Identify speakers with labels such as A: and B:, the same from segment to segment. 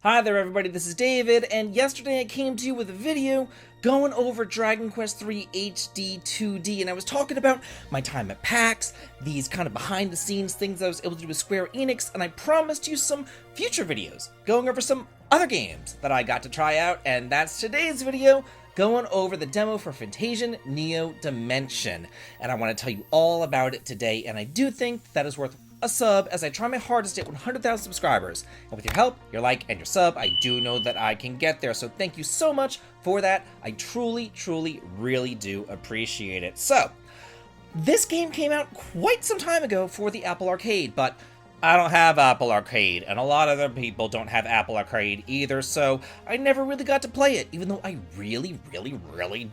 A: Hi there everybody, this is David, and yesterday I came to you with a video going over Dragon Quest III HD 2D, and I was talking about my time at PAX, these kind of behind the scenes things I was able to do with Square Enix, and I promised you some future videos going over some other games that I got to try out, and that's today's video, going over the demo for Fantasian Neo Dimension. And I want to tell you all about it today, and I do think that is worth a sub as I try my hardest to hit 100,000 subscribers. And with your help, your like, and your sub, I do know that I can get there. So thank you so much for that. I truly, really do appreciate it. So, this game came out quite some time ago for the Apple Arcade, but I don't have Apple Arcade, and a lot of other people don't have Apple Arcade either, so I never really got to play it, even though I really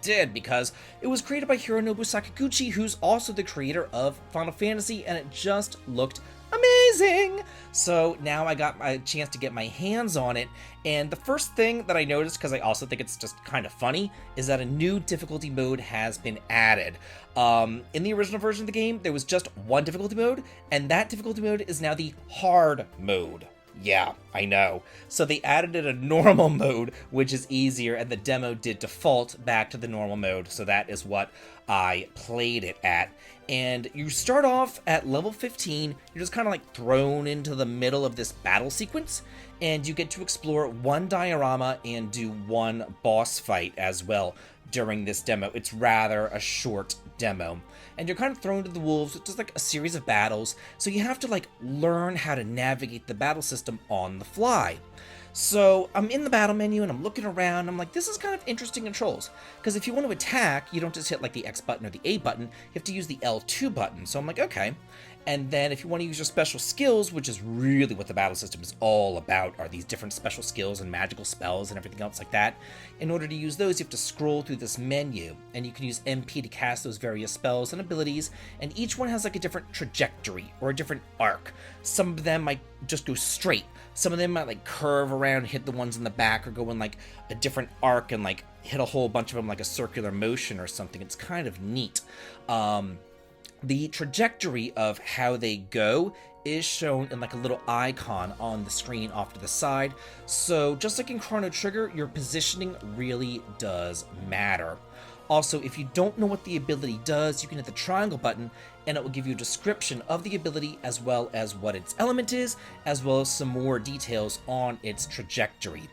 A: did, because it was created by Hironobu Sakaguchi, who's also the creator of Final Fantasy, and it just looked amazing! So now I got my chance to get my hands on it, and the first thing that I noticed, because I also think it's just kind of funny, is that a new difficulty mode has been added. In the original version of the game, there was just one difficulty mode, and that difficulty mode is now the hard mode. Yeah, I know. So they added it a normal mode, which is easier, and the demo did default back to the normal mode, so that is what I played it at. And you start off at level 15, you're just kind of like thrown into the middle of this battle sequence, and you get to explore one diorama and do one boss fight as well during this demo. It's rather a short demo. And you're kind of thrown to the wolves with just like a series of battles, so you have to like learn how to navigate the battle system on the fly. So I'm in the battle menu and I'm looking around, I'm like, this is kind of interesting controls, because if you want to attack, you don't just hit like the X button or the A button, you have to use the L2 button. So I'm like, okay. And then if you want to use your special skills, which is really what the battle system is all about, are these different special skills and magical spells and everything else like that. In order to use those, you have to scroll through this menu, and you can use MP to cast those various spells and abilities, and each one has like a different trajectory or a different arc. Some of them might just go straight. Some of them might like curve around and hit the ones in the back, or go in like a different arc and like hit a whole bunch of them like a circular motion or something. It's kind of neat. The trajectory of how they go is shown in like a little icon on the screen off to the side. So just like in Chrono Trigger, your positioning really does matter. Also, if you don't know what the ability does, you can hit the triangle button and it will give you a description of the ability as well as what its element is, as well as some more details on its trajectory.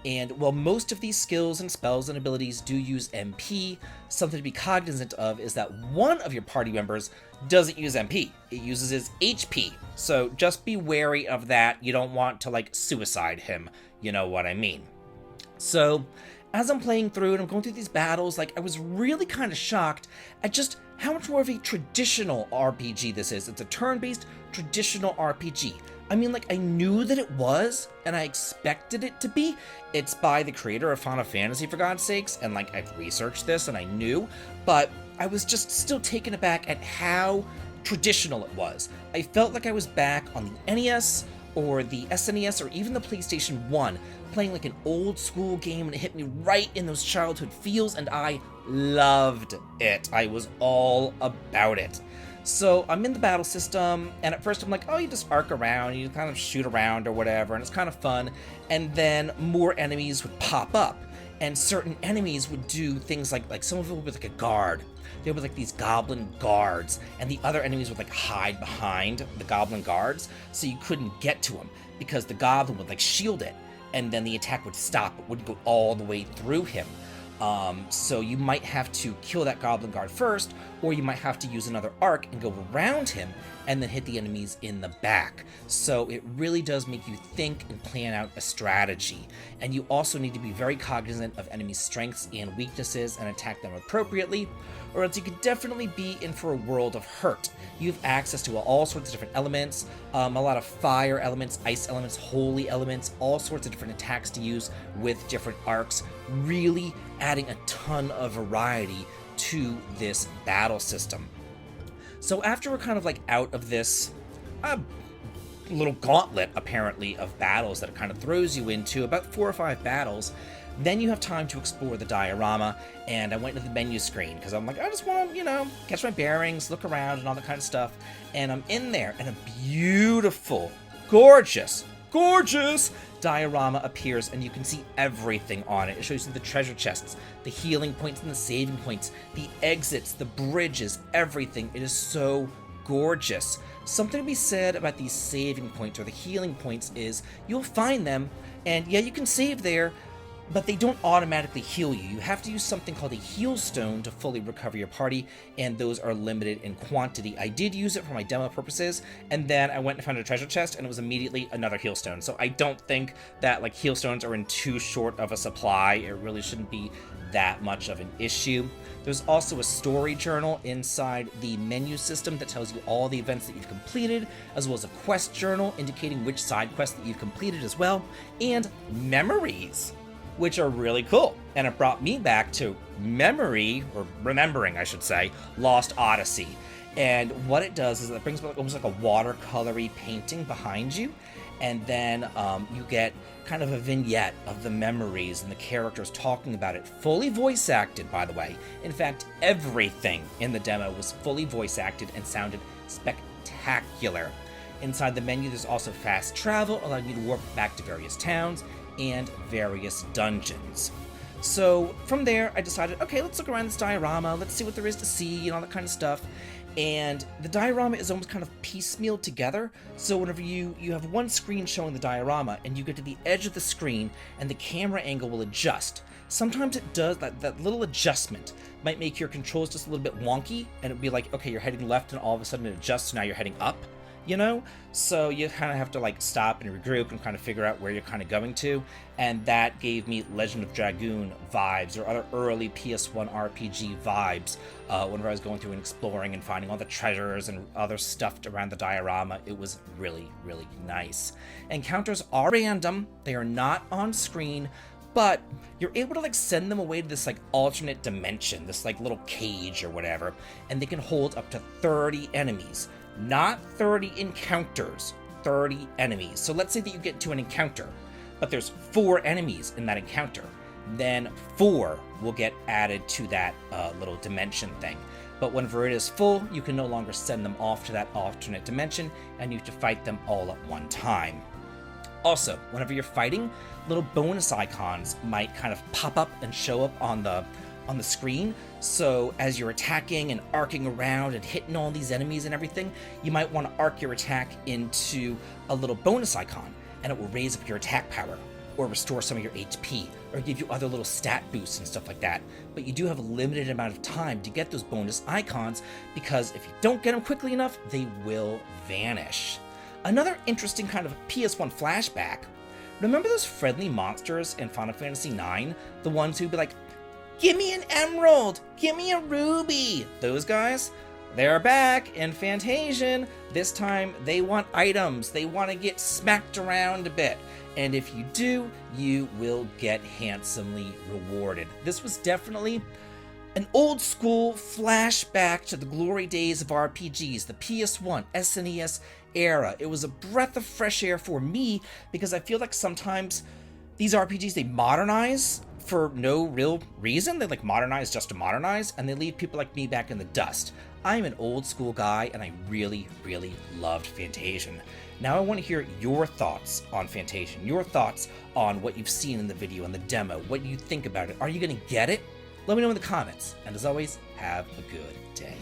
A: And while most of these skills and spells and abilities do use MP, something to be cognizant of is that one of your party members doesn't use MP. It uses his HP. So just be wary of that. You don't want to like suicide him. You know what I mean. So as I'm playing through and I'm going through these battles, like I was really kind of shocked at just how much more of a traditional RPG this is. It's a turn-based traditional RPG. I mean, like, I knew that it was, and I expected it to be. It's by the creator of Final Fantasy, for God's sakes, and, like, I've researched this, and I knew, but I was just still taken aback at how traditional it was. I felt like I was back on the NES, or the SNES, or even the PlayStation 1, playing like an old school game, and it hit me right in those childhood feels, and I loved it. I was all about it. So I'm in the battle system, and at first I'm like, oh, you just arc around, you kind of shoot around or whatever, and it's kind of fun. And then more enemies would pop up, and certain enemies would do things like some of them would be like a guard. They would be like these goblin guards, and the other enemies would like hide behind the goblin guards, so you couldn't get to them, because the goblin would like shield it, and then the attack would stop. It wouldn't go all the way through him. So you might have to kill that goblin guard first, or you might have to use another arc and go around him and then hit the enemies in the back. So it really does make you think and plan out a strategy. And you also need to be very cognizant of enemies' strengths and weaknesses and attack them appropriately, or else you could definitely be in for a world of hurt. You have access to all sorts of different elements, a lot of fire elements, ice elements, holy elements, all sorts of different attacks to use with different arcs, really adding a ton of variety to this battle system. So after we're kind of like out of this little gauntlet, apparently, of battles that it kind of throws you into, about 4 or 5 battles, then you have time to explore the diorama, and I went to the menu screen, because I'm like, I just want to, catch my bearings, look around, and all that kind of stuff, and I'm in there, and a beautiful, gorgeous, gorgeous diorama appears, and you can see everything on it. It shows you the treasure chests, the healing points and the saving points, the exits, the bridges, everything. It is so gorgeous. Something to be said about these saving points or the healing points is you'll find them, and yeah, you can save there, but they don't automatically heal you. You have to use something called a heal stone to fully recover your party, and those are limited in quantity. I did use it for my demo purposes, and then I went and found a treasure chest, and it was immediately another heal stone. So I don't think that like heal stones are in too short of a supply. It really shouldn't be that much of an issue. There's also a story journal inside the menu system that tells you all the events that you've completed, as well as a quest journal indicating which side quests that you've completed as well, and memories, which are really cool. And it brought me back to remembering, I should say, Lost Odyssey. And what it does is it brings almost like a watercolory painting behind you, and then you get kind of a vignette of the memories and the characters talking about it. Fully voice acted, by the way. In fact, everything in the demo was fully voice acted and sounded spectacular. Inside the menu, there's also fast travel, allowing you to warp back to various towns and various dungeons. So from there, I decided, okay, let's look around this diorama, let's see what there is to see and all that kind of stuff. And the diorama is almost kind of piecemealed together. So whenever you have one screen showing the diorama and you get to the edge of the screen and the camera angle will adjust. Sometimes it does, that little adjustment might make your controls just a little bit wonky, and it'd be like, okay, you're heading left and all of a sudden it adjusts, so now you're heading up. You know, so you kind of have to like stop and regroup and kind of figure out where you're kind of going to, and that gave me Legend of Dragoon vibes or other early PS1 RPG vibes whenever I was going through and exploring and finding all the treasures and other stuff around the diorama. It was really, really nice. Encounters are random, they are not on screen, but you're able to like send them away to this like alternate dimension, this like little cage or whatever, and they can hold up to 30 enemies. Not 30 encounters, 30 enemies. So let's say that you get to an encounter, but there's 4 enemies in that encounter. Then 4 will get added to that little dimension thing. But whenever it is full, you can no longer send them off to that alternate dimension, and you have to fight them all at one time. Also, whenever you're fighting, little bonus icons might kind of pop up and show up on the screen. So as you're attacking and arcing around and hitting all these enemies and everything, you might want to arc your attack into a little bonus icon, and it will raise up your attack power or restore some of your HP or give you other little stat boosts and stuff like that. But you do have a limited amount of time to get those bonus icons, because if you don't get them quickly enough, they will vanish. Another interesting kind of PS1 flashback. Remember those friendly monsters in Final Fantasy IX? The ones who'd be like, "Give me an emerald! Give me a ruby!" Those guys? They're back in Fantasian. This time, they want items. They want to get smacked around a bit. And if you do, you will get handsomely rewarded. This was definitely an old school flashback to the glory days of RPGs, the PS1, SNES era. It was a breath of fresh air for me, because I feel like sometimes these RPGs, they modernize for no real reason. They like modernize just to modernize, and they leave people like me back in the dust. I'm an old school guy, and I really, really loved Fantasian. Now I want to hear your thoughts on Fantasian, your thoughts on what you've seen in the video and the demo, what you think about it. Are you going to get it? Let me know in the comments, and as always, have a good day.